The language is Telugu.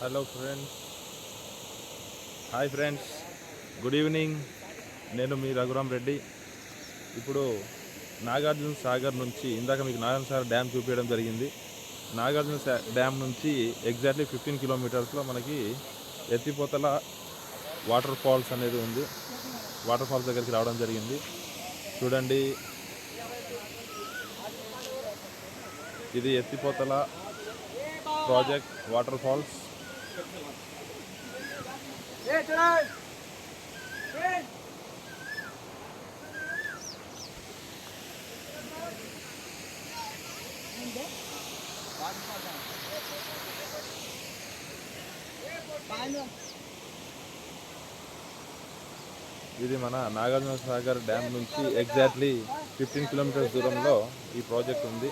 Hello friends, hi friends, good evening. నేను మీ రఘురాం రెడ్డి. ఇప్పుడు నాగార్జున సాగర్ నుంచి ఇందాక మీకు నాగార్జున సాగర్ డ్యామ్ చూపించడం జరిగింది. నాగార్జున డ్యామ్ నుంచి ఎగ్జాక్ట్లీ 15 కిలోమీటర్స్లో మనకి ఎత్తిపోతల వాటర్ ఫాల్స్ అనేది ఉంది. వాటర్ ఫాల్స్ దగ్గరికి రావడం జరిగింది. చూడండి, ఇది ఎత్తిపోతల ప్రాజెక్ట్ వాటర్ ఫాల్స్. ఇది మన నాగార్జున సాగర్ డ్యామ్ నుంచి ఎగ్జాక్ట్లీ 15 కిలోమీటర్స్ దూరంలో ఈ ప్రాజెక్ట్ ఉంది.